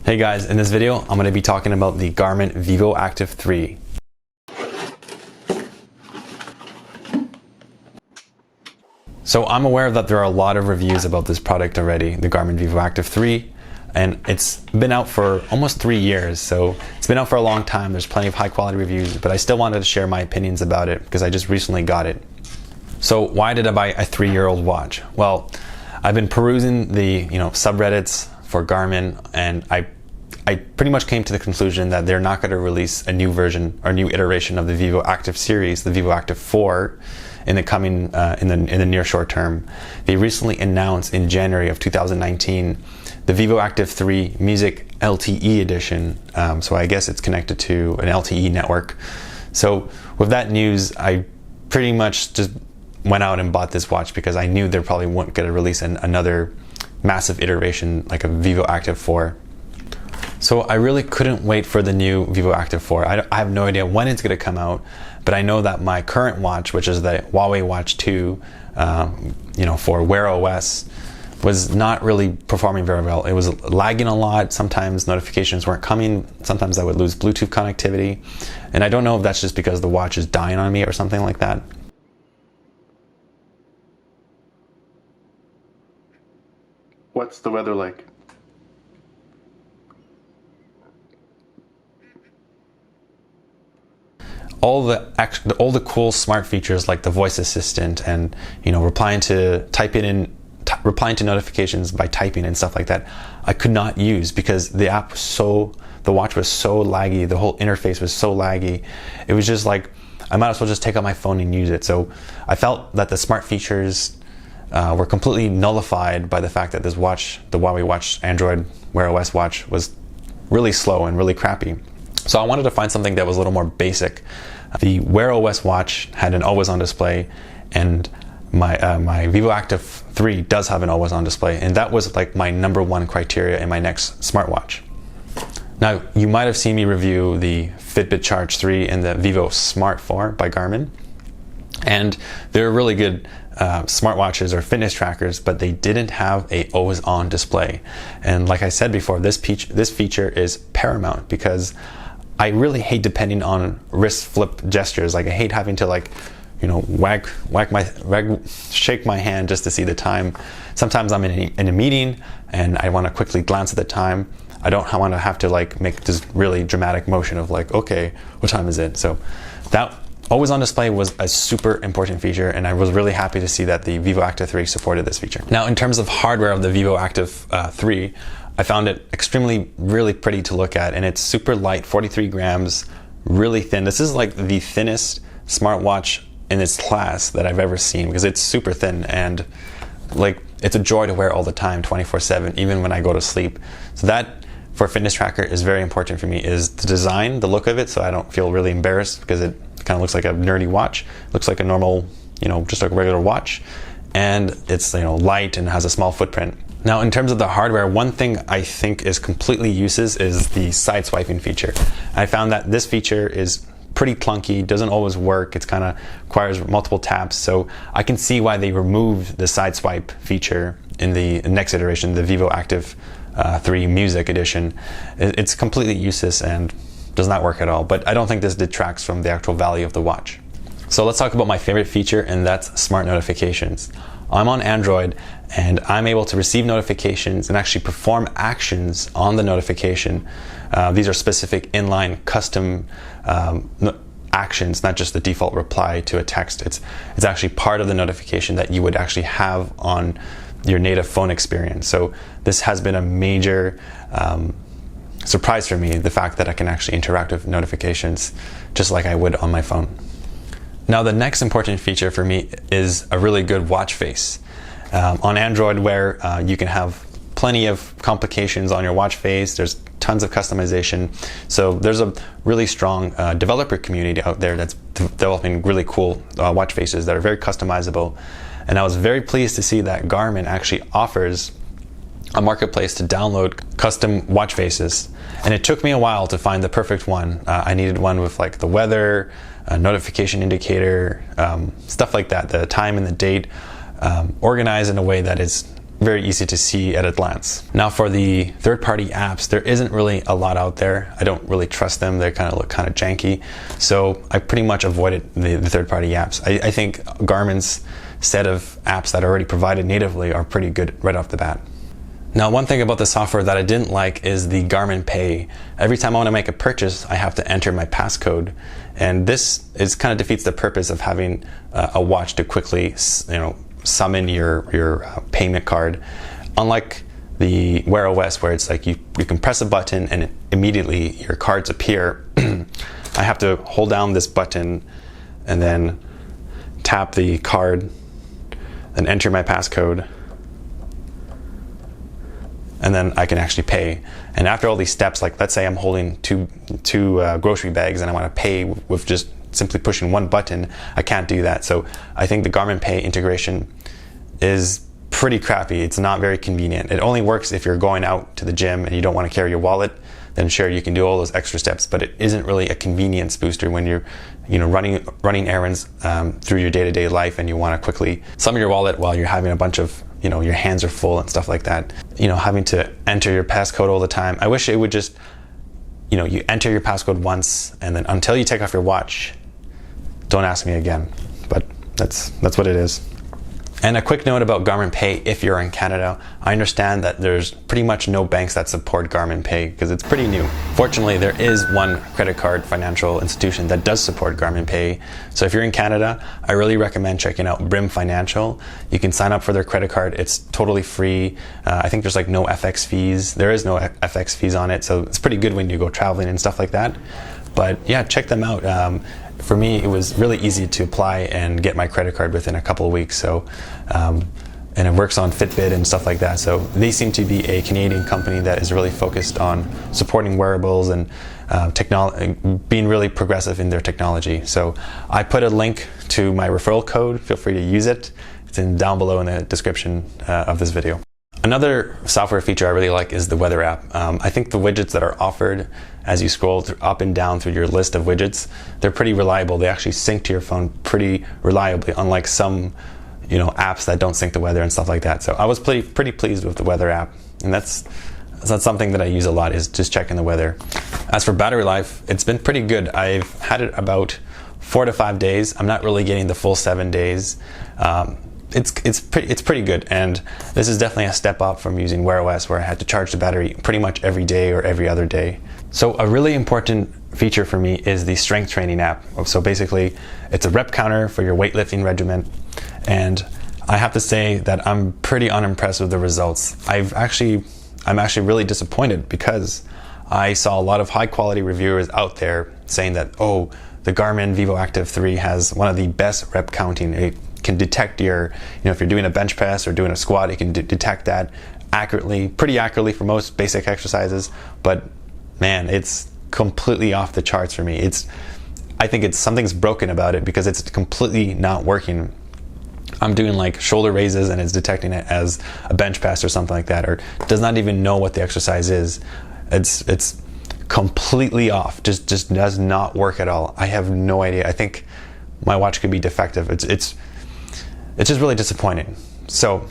Hey guys, in this video I'm going to be talking about the Garmin Vivoactive 3. So I'm aware that there are a lot of reviews about this product already, the Garmin Vivoactive 3, and it's been out for almost 3 years, so it's been out for a long time. There's plenty of high quality reviews, but I still wanted to share my opinions about it because I just recently got it. So why did I buy a 3-year-old watch? Well, I've been perusing the subreddits for Garmin, and I pretty much came to the conclusion that they're not going to release a new version or new iteration of the Vivoactive series, the Vivoactive 4, in the coming in the near short term. They recently announced in January of 2019 the Vivoactive 3 Music LTE edition. So I guess it's connected to an LTE network. So with that news, I pretty much just went out and bought this watch because I knew they probably weren't going to release another massive iteration like a Vivoactive 4. So I really couldn't wait for the new Vivoactive 4. I have no idea when it's going to come out, but I know that my current watch, which is the Huawei Watch 2, for Wear OS, was not really performing very well. It was lagging a lot. Sometimes notifications weren't coming. Sometimes I would lose Bluetooth connectivity. And I don't know if that's just because the watch is dying on me or something like that. What's the weather like? All the cool smart features like the voice assistant and replying to notifications by typing and stuff like that, I could not use because the watch was so laggy. The whole interface was so laggy. It was just like I might as well just take out my phone and use it. So I felt that the smart features were completely nullified by the fact that this watch, the Huawei Watch Android Wear OS watch, was really slow and really crappy. So I wanted to find something that was a little more basic. The Wear OS watch had an always-on display, and my Vivoactive 3 does have an always-on display, and that was like my #1 criteria in my next smartwatch. Now, you might have seen me review the Fitbit Charge 3 and the Vivo Smart 4 by Garmin, and they're really good smartwatches or fitness trackers, but they didn't have a always-on display. And like I said before, this feature is paramount because I really hate depending on wrist flip gestures. Like I hate having to shake my hand just to see the time. Sometimes I'm in a meeting and I want to quickly glance at the time. I don't want to have to make this really dramatic motion of okay, what time is it? So that always on display was a super important feature, and I was really happy to see that the Vivoactive 3 supported this feature. Now, in terms of hardware of the Vivoactive 3, I found it really pretty to look at, and it's super light, 43 grams, really thin. This is like the thinnest smartwatch in its class that I've ever seen because it's super thin and it's a joy to wear all the time, 24/7, even when I go to sleep. So that, for a fitness tracker, is very important for me, is the design, the look of it, so I don't feel really embarrassed because it kind of looks like a nerdy watch. It looks like a normal, just like a regular watch, and it's light and has a small footprint. Now, in terms of the hardware, one thing I think is completely useless is the side swiping feature. I found that this feature is pretty clunky, doesn't always work. It's kind of requires multiple taps, so I can see why they removed the side swipe feature in the next iteration, the Vivoactive 3 Music Edition. It's completely useless and does not work at all, but I don't think this detracts from the actual value of the watch. So let's talk about my favorite feature, and that's smart notifications. I'm on Android and I'm able to receive notifications and actually perform actions on the notification. These are specific inline custom actions, not just the default reply to a text. It's actually part of the notification that you would actually have on your native phone experience. So this has been a major surprise for me, the fact that I can actually interact with notifications just like I would on my phone. Now, the next important feature for me is a really good watch face. On Android, where you can have plenty of complications on your watch face, there's tons of customization. So there's a really strong developer community out there that's developing really cool watch faces that are very customizable. And I was very pleased to see that Garmin actually offers a marketplace to download custom watch faces, and it took me a while to find the perfect one. I needed one with the weather, a notification indicator, stuff like that, the time and the date, organized in a way that is very easy to see at a glance. Now for the third-party apps, there isn't really a lot out there. I don't really trust them. They kind of look kind of janky. So I pretty much avoided the third-party apps. I think Garmin's set of apps that are already provided natively are pretty good right off the bat. Now, one thing about the software that I didn't like is the Garmin Pay. Every time I want to make a purchase, I have to enter my passcode, and this kind of defeats the purpose of having a watch to quickly, summon your payment card. Unlike the Wear OS, where it's like you can press a button and immediately your cards appear. I have to hold down this button and then tap the card and enter my passcode, and then I can actually pay. And after all these steps, like let's say I'm holding two grocery bags and I want to pay with just simply pushing one button, I can't do that. So I think the Garmin Pay integration is pretty crappy. It's not very convenient. It only works if you're going out to the gym and you don't want to carry your wallet. Then sure, you can do all those extra steps, but it isn't really a convenience booster when you're running errands through your day-to-day life and you want to quickly summon your wallet while you're having a bunch of, your hands are full and stuff like that. Having to enter your passcode all the time. I wish it would just, you enter your passcode once, and then until you take off your watch, don't ask me again. But that's what it is. And a quick note about Garmin Pay if you're in Canada. I understand that there's pretty much no banks that support Garmin Pay because it's pretty new. Fortunately, there is one credit card financial institution that does support Garmin Pay. So if you're in Canada, I really recommend checking out Brim Financial. You can sign up for their credit card. It's totally free. I think there's like no FX fees. There is no FX fees on it, so it's pretty good when you go traveling and stuff like that. But yeah, check them out. For me, it was really easy to apply and get my credit card within a couple of weeks. So, and it works on Fitbit and stuff like that. So they seem to be a Canadian company that is really focused on supporting wearables and being really progressive in their technology. So I put a link to my referral code. Feel free to use it. It's down below in the description of this video. Another software feature I really like is the weather app. I think the widgets that are offered as you scroll up and down through your list of widgets, they're pretty reliable. They actually sync to your phone pretty reliably, unlike some apps that don't sync the weather and stuff like that. So I was pretty pleased with the weather app, and that's something that I use a lot, is just checking the weather. As for battery life, it's been pretty good. I've had it about 4 to 5 days. I'm not really getting the full 7 days. It's pretty good, and this is definitely a step up from using Wear OS, where I had to charge the battery pretty much every day or every other day. So a really important feature for me is the strength training app. So basically, it's a rep counter for your weightlifting regimen, and I have to say that I'm pretty unimpressed with the results. I'm actually really disappointed, because I saw a lot of high quality reviewers out there saying that, oh, the Garmin Vivoactive 3 has one of the best rep counting. It can detect your, if you're doing a bench press or doing a squat, it can detect that pretty accurately for most basic exercises. But man, it's completely off the charts for me. I think something's broken about it, because it's completely not working. I'm doing like shoulder raises and it's detecting it as a bench press or something like that, or does not even know what the exercise is. It's completely off. Just does not work at all. I have no idea. I think my watch could be defective. It's just really disappointing. So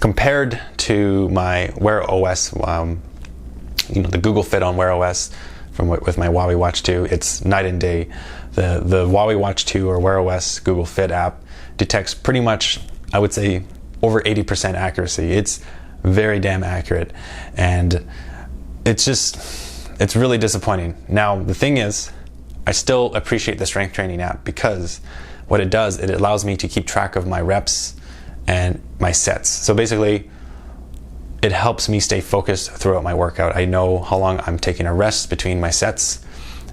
compared to my Wear OS, the Google Fit on Wear OS with my Huawei Watch 2, it's night and day. The Huawei Watch 2 or Wear OS Google Fit app detects pretty much, I would say, over 80% accuracy. It's very damn accurate, and it's really disappointing. Now the thing is, I still appreciate the strength training app, because what it does, it allows me to keep track of my reps and my sets. So basically, it helps me stay focused throughout my workout. I know how long I'm taking a rest between my sets,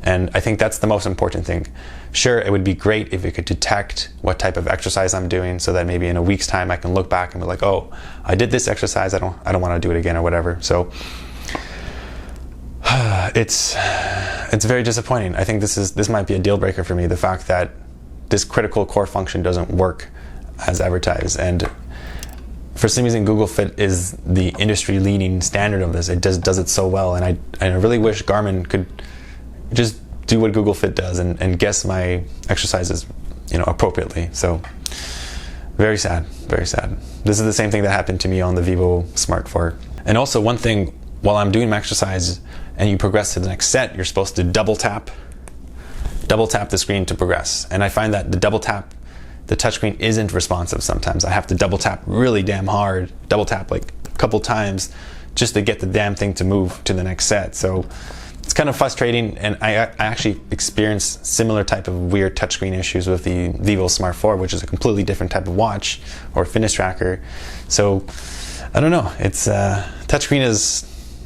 and I think that's the most important thing. Sure, it would be great if it could detect what type of exercise I'm doing, so that maybe in a week's time I can look back and be like, oh, I did this exercise, I don't want to do it again or whatever. So it's very disappointing. I think this might be a deal breaker for me, the fact that this critical core function doesn't work as advertised. And for some reason, Google Fit is the industry leading standard of this. It does it so well, and I really wish Garmin could just do what Google Fit does and guess my exercises appropriately. So Very sad, very sad. This is the same thing that happened to me on the Vivo Smart 4. And also one thing, while I'm doing my exercise and you progress to the next set, you're supposed to double tap the screen to progress. And I find that the touchscreen isn't responsive sometimes. I have to double tap really damn hard, double tap like a couple times just to get the damn thing to move to the next set. So it's kind of frustrating, and I actually experienced similar type of weird touchscreen issues with the Vivo Smart 4, which is a completely different type of watch or fitness tracker. So I don't know, it's touchscreen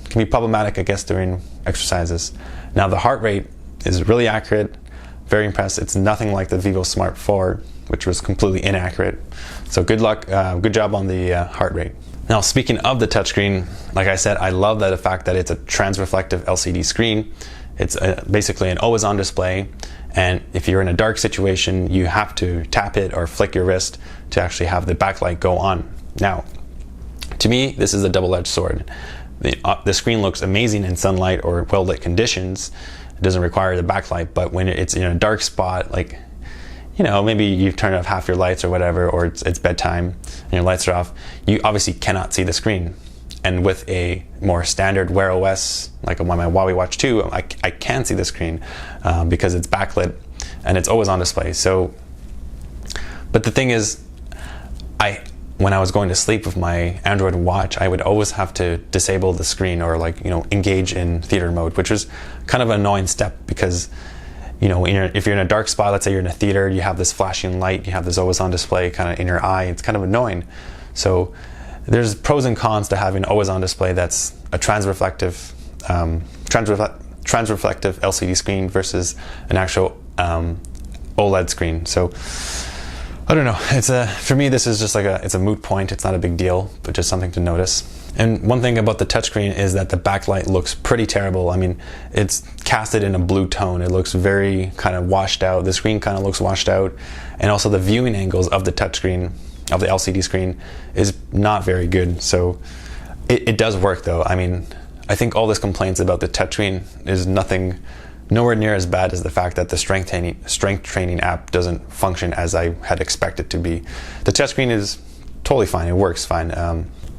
can be problematic, I guess, during exercises. Now the heart rate is really accurate, very impressed. It's nothing like the Vivo Smart 4, which was completely inaccurate. So good luck, good job on the heart rate. Now, speaking of the touchscreen, like I said, I love the fact that it's a transreflective LCD screen. It's basically an always-on display, and if you're in a dark situation, you have to tap it or flick your wrist to actually have the backlight go on. Now, to me, this is a double-edged sword. The screen looks amazing in sunlight or well-lit conditions. It doesn't require the backlight, but when it's in a dark spot, like, you know, maybe you've turned off half your lights or whatever, or it's bedtime and your lights are off, you obviously cannot see the screen. And with a more standard Wear OS, like on my Huawei Watch 2, I can see the screen because it's backlit and it's always on display. So, but the thing is, when I was going to sleep with my Android watch, I would always have to disable the screen or, like, you know, engage in theater mode, which was kind of an annoying step because, you know, if you're in a dark spot, let's say you're in a theater, you have this flashing light, you have this always on display kind of in your eye, it's kind of annoying. So there's pros and cons to having always on display that's a transreflective LCD screen versus an actual OLED screen. So I don't know, for me this is just like it's a moot point. It's not a big deal, but just something to notice. And one thing about the touchscreen is that the backlight looks pretty terrible. I mean, it's casted in a blue tone. It looks very kind of washed out. The screen kind of looks washed out. And also the viewing angles of the touchscreen, of the LCD screen, is not very good. So it does work though. I mean, I think all this complaints about the touchscreen is nowhere near as bad as the fact that the strength training app doesn't function as I had expected to be. The touchscreen is totally fine. It works fine.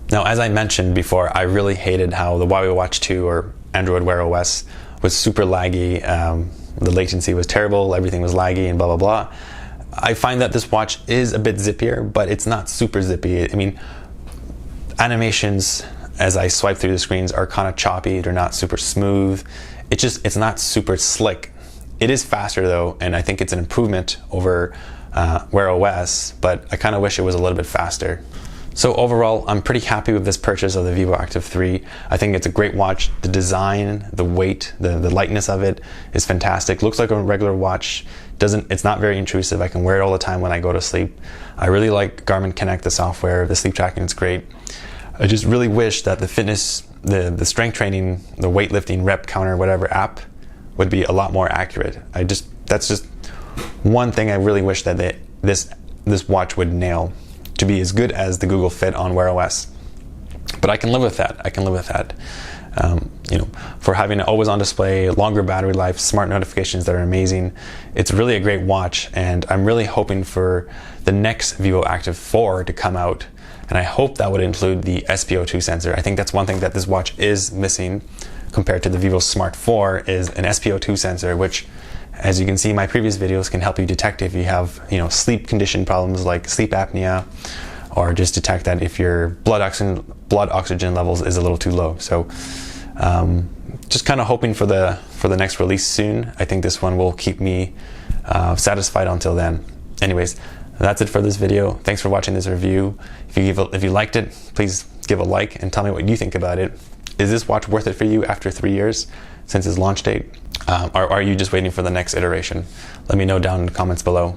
Now, as I mentioned before, I really hated how the Huawei Watch 2 or Android Wear OS was super laggy. The latency was terrible, everything was laggy and blah, blah, blah. I find that this watch is a bit zippier, but it's not super zippy. I mean, animations as I swipe through the screens are kind of choppy. They're not super smooth. It's not super slick. It is faster though, and I think it's an improvement over Wear OS, but I kind of wish it was a little bit faster. So overall, I'm pretty happy with this purchase of the Vivoactive 3. I think it's a great watch. The design, the weight, the lightness of it is fantastic. Looks like a regular watch. It's not very intrusive. I can wear it all the time when I go to sleep. I really like Garmin Connect, the software. The sleep tracking is great. I just really wish that the fitness, the strength training, the weightlifting rep counter, whatever app would be a lot more accurate. That's just one thing I really wish that this watch would nail, to be as good as the Google Fit on Wear OS. But I can live with that. You know, for having it always on display, longer battery life, smart notifications that are amazing. It's really a great watch, and I'm really hoping for the next Vivoactive 4 to come out, and I hope that would include the SpO2 sensor. I think that's one thing that this watch is missing compared to the Vivo Smart 4 is an SpO2 sensor, which, as you can see in my previous videos, can help you detect if you have, you know, sleep condition problems like sleep apnea, or just detect that if your blood oxygen levels is a little too low. So just kind of hoping for the next release soon. I think this one will keep me satisfied until then. Anyways, that's it for this video. Thanks for watching this review. If you liked it, please give a like and tell me what you think about it. Is this watch worth it for you after 3 years since its launch date? Or are you just waiting for the next iteration? Let me know down in the comments below.